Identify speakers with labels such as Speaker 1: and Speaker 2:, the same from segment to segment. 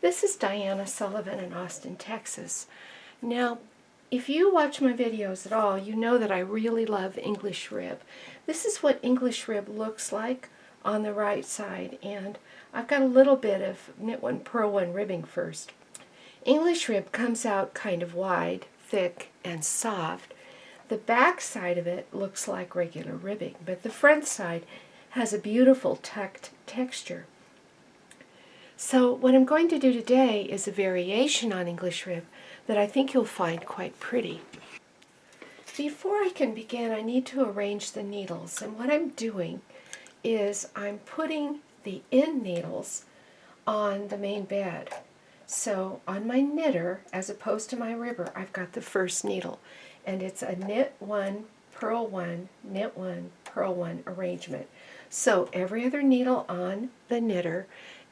Speaker 1: This is Diana Sullivan in Austin, Texas. Now, if you watch my videos at all, you know that I really love English rib. This is what English rib looks like on the right side, and I've got a little bit of knit one, purl one ribbing first. English rib comes out kind of wide, thick, and soft. The back side of it looks like regular ribbing, but the front side has a beautiful tucked texture. So what I'm going to do today is a variation on English rib that I think you'll find quite pretty. Before I can begin, I need to arrange the needles, and what I'm doing is I'm putting the end needles on the main bed. So on my knitter, as opposed to my ribber, I've got the first needle, and it's a knit one, purl one, knit one, purl one arrangement. So every other needle on the knitter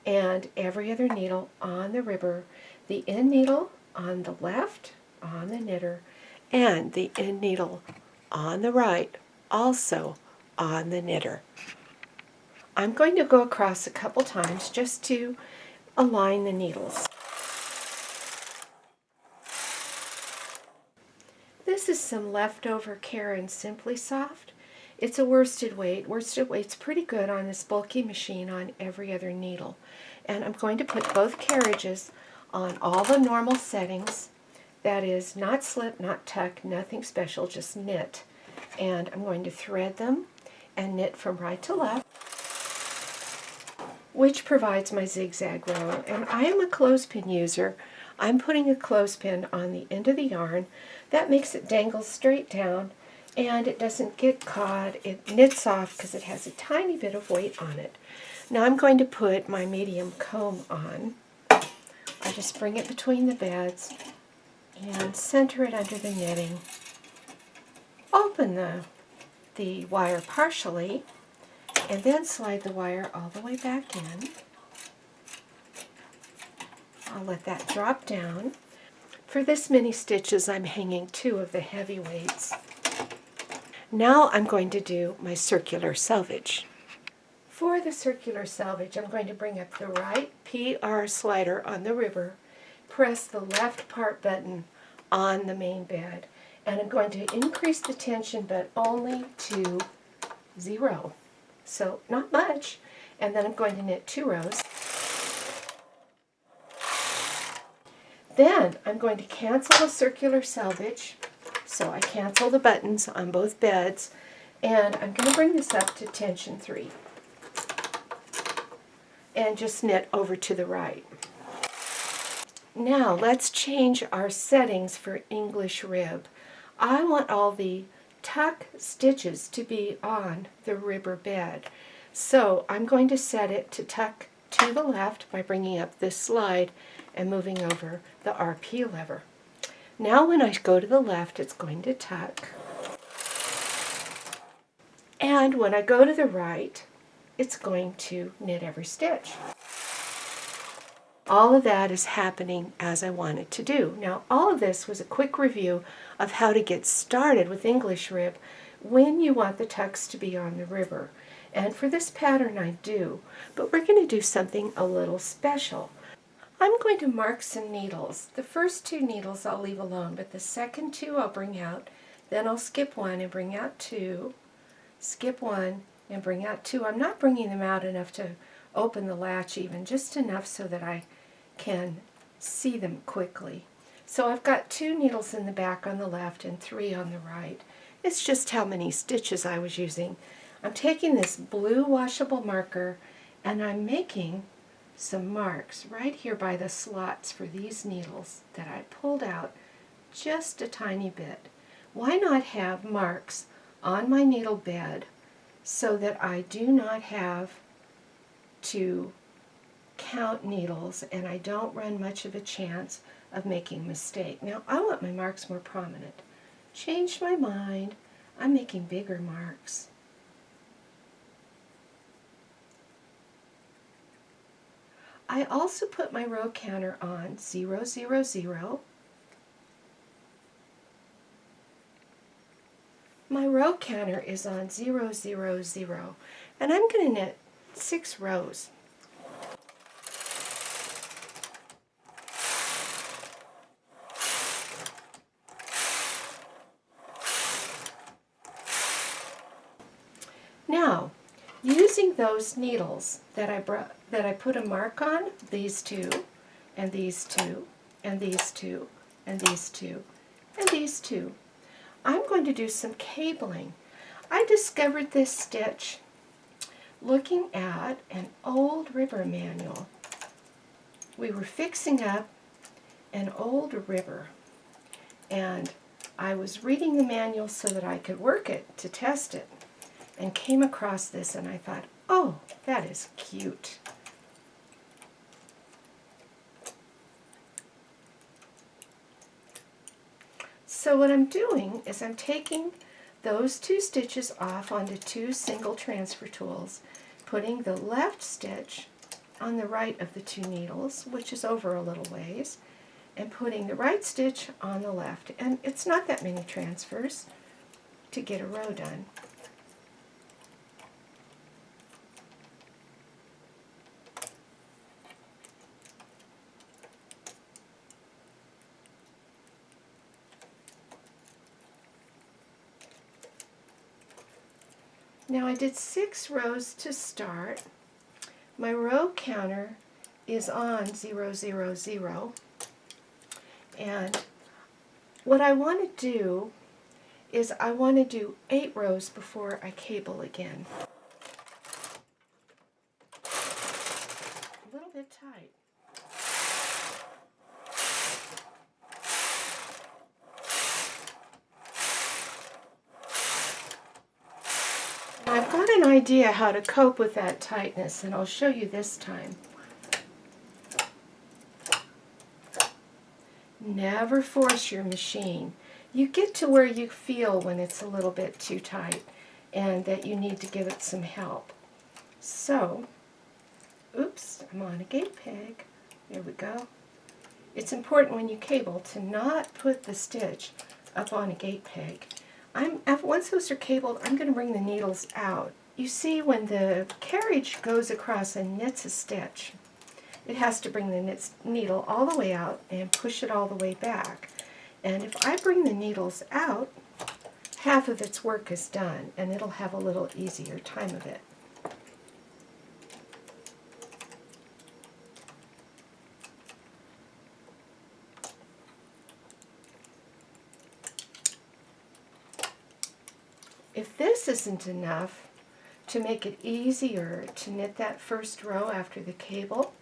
Speaker 1: and every other needle on the ribber, the end needle on the left on the knitter, and the end needle on the right also on the knitter. I'm going to go across a couple times just to align the needles. This is some leftover Karen Simply Soft. It's a worsted weight. Worsted weight's pretty good on this bulky machine on every other needle. And I'm going to put both carriages on all the normal settings. That is, not slip, not tuck, nothing special, just knit. And I'm going to thread them and knit from right to left, which provides my zigzag row. And I am a clothespin user. I'm putting a clothespin on the end of the yarn. That makes it dangle straight down, and it doesn't get caught. It knits off because it has a tiny bit of weight on it. Now I'm going to put my medium comb on. I just bring it between the beds and center it under the knitting. Open the wire partially, and then slide the wire all the way back in. I'll let that drop down. For this many stitches, I'm hanging 2 of the heavy weights. Now I'm going to do my circular selvage. For the circular selvage, I'm going to bring up the right PR slider on the ribber, press the left part button on the main bed, and I'm going to increase the tension, but only to 0. So not much. And then I'm going to knit 2 rows. Then I'm going to cancel the circular selvage. So I cancel the buttons on both beds, and I'm going to bring this up to tension 3 and just knit over to the right. Now let's change our settings for English rib. I want all the tuck stitches to be on the ribber bed. So I'm going to set it to tuck to the left by bringing up this slide and moving over the RP lever. Now when I go to the left, it's going to tuck. And when I go to the right, it's going to knit every stitch. All of that is happening as I want it to do. Now, all of this was a quick review of how to get started with English rib when you want the tucks to be on the ribber. And for this pattern I do, but we're going to do something a little special. I'm going to mark some needles. The first 2 needles I'll leave alone, but the second 2 I'll bring out. Then I'll skip 1 and bring out 2, skip 1 and bring out 2. I'm not bringing them out enough to open the latch even, just enough so that I can see them quickly. So I've got 2 needles in the back on the left and 3 on the right. It's just how many stitches I was using. I'm taking this blue washable marker and I'm making some marks right here by the slots for these needles that I pulled out just a tiny bit. Why not have marks on my needle bed so that I do not have to count needles and I don't run much of a chance of making a mistake. Now I want my marks more prominent. Changed my mind. I'm making bigger marks. I also put my row counter on 0, 0, 0. My row counter is on 0, 0, 0, and I'm going to knit 6 rows. Now, using those needles that I put a mark on, these two, and these two, and these two, and these two, and these two, I'm going to do some cabling. I discovered this stitch looking at an old ribber manual. We were fixing up an old ribber, and I was reading the manual so that I could work it to test it, and came across this, and I thought, oh, that is cute. So what I'm doing is I'm taking those two stitches off onto two single transfer tools, putting the left stitch on the right of the two needles, which is over a little ways, and putting the right stitch on the left. And it's not that many transfers to get a row done. Now I did 6 rows to start. My row counter is on 0, 0, 0. And what I want to do is I want to do 8 rows before I cable again. A little bit tight. I've got an idea how to cope with that tightness, and I'll show you this time. Never force your machine. You get to where you feel when it's a little bit too tight and that you need to give it some help. So, oops, I'm on a gate peg. There we go. It's important when you cable to not put the stitch up on a gate peg. Once those are cabled, I'm going to bring the needles out. You see, when the carriage goes across and knits a stitch, it has to bring the needle all the way out and push it all the way back. And if I bring the needles out, half of its work is done, and it'll have a little easier time of it. If this isn't enough to make it easier to knit that first row after the cable,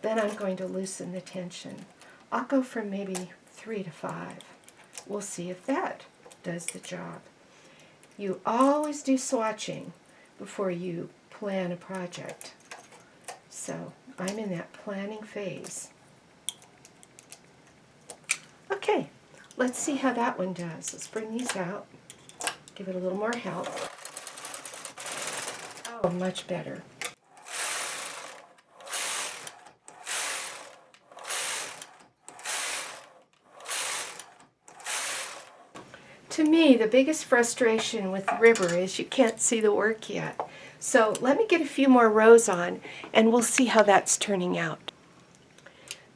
Speaker 1: then I'm going to loosen the tension. I'll go from maybe 3 to 5. We'll see if that does the job. You always do swatching before you plan a project. So I'm in that planning phase. Okay, let's see how that one does. Let's bring these out. Give it a little more help. Oh, much better. To me, the biggest frustration with ribber is you can't see the work yet. So let me get a few more rows on and we'll see how that's turning out.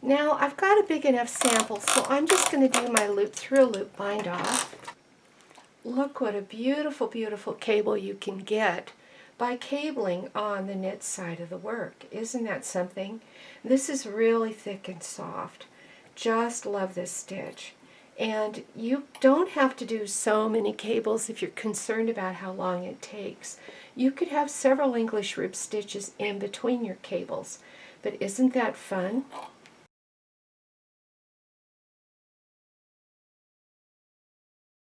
Speaker 1: Now I've got a big enough sample, so I'm just going to do my loop through a loop bind off. Look what a beautiful, beautiful cable you can get by cabling on the knit side of the work. Isn't that something? This is really thick and soft. Just love this stitch. And you don't have to do so many cables if you're concerned about how long it takes. You could have several English rib stitches in between your cables. But isn't that fun?